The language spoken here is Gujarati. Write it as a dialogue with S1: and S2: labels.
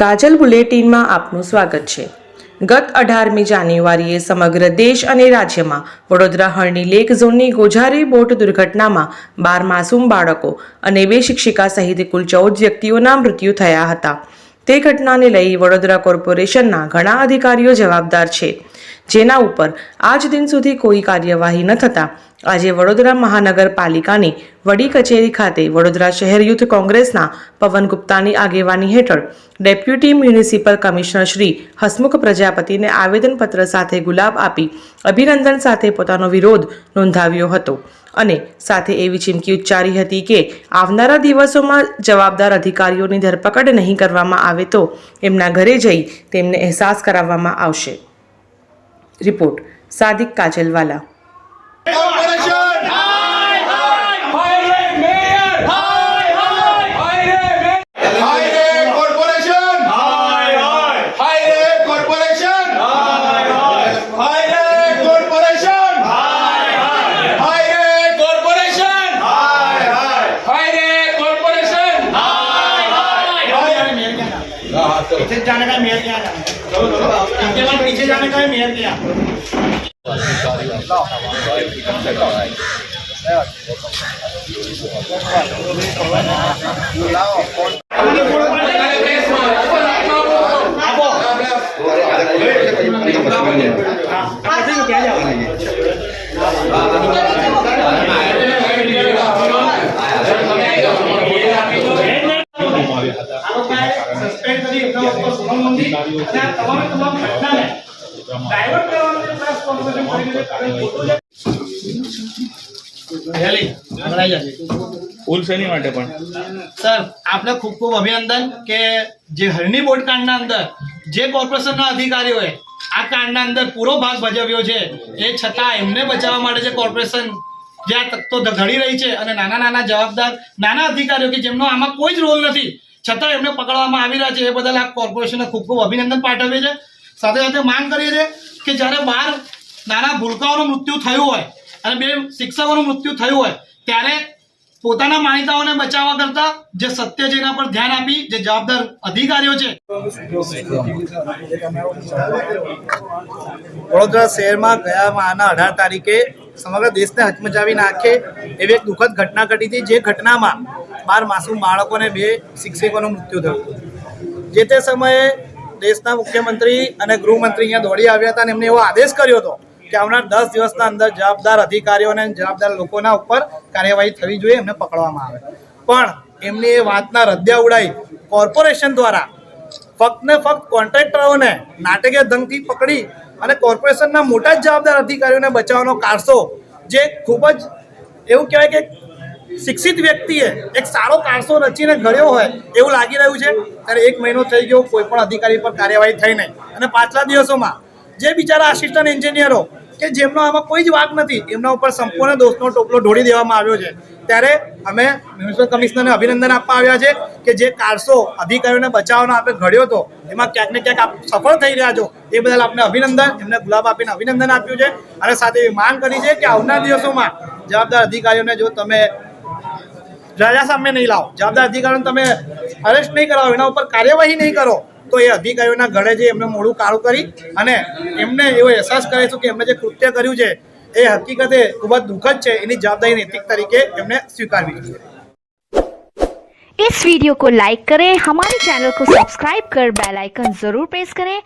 S1: કાજલ બુલેટિનમાં આપનું સ્વાગત છે। ગત 18મી જાન્યુઆરીએ સમગ્ર દેશ અને રાજ્યમાં વડોદરા હરણી લેક ઝોનની ગોઝારી બોટ દુર્ઘટનામાં 12 માસૂમ બાળકો અને 2 શિક્ષિકા સહિત કુલ 14 વ્યક્તિઓના મૃત્યુ થયા હતા। તે ઘટનાને લઈ વડોદરા કોર્પોરેશનના ઘણા અધિકારીઓ જવાબદાર છે, જેના ઉપર આજ દિન સુધી કોઈ કાર્યવાહી ન થતાં આજે વડોદરા મહાનગરપાલિકાની વડી કચેરી ખાતે વડોદરા શહેર યુથ કોંગ્રેસના પવન ગુપ્તાની આગેવાની હેઠળ deputy municipal commissioner Shri Hasmukh પ્રજાપતિને આવેદનપત્ર સાથે ગુલાબ આપી અભિનંદન સાથે પોતાનો વિરોધ નોંધાવ્યો હતો અને સાથે એવી ચીમકી ઉચ્ચારી હતી કે આવનારા દિવસોમાં જવાબદાર અધિકારીઓની ધરપકડ નહીં કરવામાં આવે તો એમના ઘરે જઈ તેમને અહેસાસ કરાવવામાં આવશે। રિપોર્ટ સાદિક કાજલવાલા।
S2: पीछे जाने का मेयर क्या पीछे जाने का मेयर क्या सर आपने खूब खूब अभिनंदन के जे हरणी बोट कांडना अंदर जे कॉर्पोरेशन अधिकारी आ कांडना अंदर पूरो भाग भजव्यो छे ए छतां एमने बचाववा माटे जे कॉर्पोरेशन ज्यां तक तो घड़ी रही है अने नाना नाना जवाबदार नाना अधिकारीओ के जेमनो आमां कोई ज रोल नथी छतां एमने पकड़वामां आवी रह्या छे ए बदल आ कॉर्पोरेशनने खूब खूब अभिनंदन पाठवीए छे। साथे साथे मांग करीए छे के ज्यारे 12 नाना भूलकाओनुं मृत्यु थयुं होय अने 2 शिक्षकोनुं मृत्यु थयुं होय त्यारे પોતાના માહિતાઓને બચાવવા કરતા જે સત્ય છે એના પર ધ્યાન આપી જે જવાબદાર અધિકારીઓ છે। વડોદરા શહેરમાં ગયા માહના 18 તારીખે સમગ્ર દેશને હચમચાવી નાખે એવી એક દુઃખદ ઘટના ઘટી હતી, જે ઘટનામાં 12 માસૂમ બાળકોને 2 શિક્ષકોનું મૃત્યુ થયું। જે તે સમયે દેશના મુખ્યમંત્રી અને ગૃહમંત્રી અહીંયા દોડી આવ્યા હતા અને એમને એવો આદેશ કર્યો હતો કે આવનાર 10 દિવસના અંદર જવાબદાર અધિકારીઓ અને જવાબદાર લોકોના ઉપર કાર્યવાહી થવી જોઈએ, એમને પકડવામાં આવે। પણ એમની એ વાતના રદ્દિયા ઉડાઈ કોર્પોરેશન દ્વારા ફક્ત ને ફક્ત કોન્ટ્રાક્ટરોને નાટકીય ધમકી પકડી અને કોર્પોરેશનના મોટા જવાબદાર અધિકારીઓને બચાવવાનો કારસો, જે ખૂબ જ એવું કહેવાય કે શિક્ષિત વ્યક્તિએ એક સારો કારસો રચીને ઘડ્યો હોય એવું લાગી રહ્યું છે। ત્યારે 1 મહિનો થઈ ગયો, કોઈ પણ અધિકારી પર કાર્યવાહી થઈ નહીં અને પાછલા દિવસોમાં જે બિચારા આસિસ્ટન્ટ એન્જિનિયરો કે જેમનો આમાં કોઈ જ વાક નથી એમના ઉપર સંપૂર્ણ દોષનો ટોપલો ઢોળી દેવામાં આવ્યો છે। ત્યારે અમે મ્યુનિસિપલ કમિશનરને અભિનંદન આપવા આવ્યા છે કે જે કારસો અધિકારીઓને બચાવવાનો આપણે ઘડ્યો હતો એમાં ક્યાંક ને ક્યાંક આપ સફળ થઈ રહ્યા છો, એ બદલ આપને અભિનંદન, એમને ગુલાબ આપીને અભિનંદન આપ્યું છે અને સાથે એવી માંગ કરી છે કે આવનાર દિવસોમાં જવાબદાર અધિકારીઓને જો તમે રાજા સામે નહીં લાવો, જવાબદાર અધિકારીઓને તમે અરેસ્ટ નહીં કરાવો, એના ઉપર કાર્યવાહી નહીં કરો તો એ અધિકારીઓના ઘરે જે એમને મોડું કાળું કરી અને એમને એવો અહેસાસ કરાવીશું કે એમને જે કૃત્ય કર્યું છે એ હકીકતે ખૂબ જ દુઃખદ છે, એની જવાબદારી નૈતિક તરીકે એમને સ્વીकारવી જોઈએ।
S3: इस वीडियो को लाइक करें, हमारे चैनल को सब्सक्राइब कर बेल आइकन जरूर प्रेस करें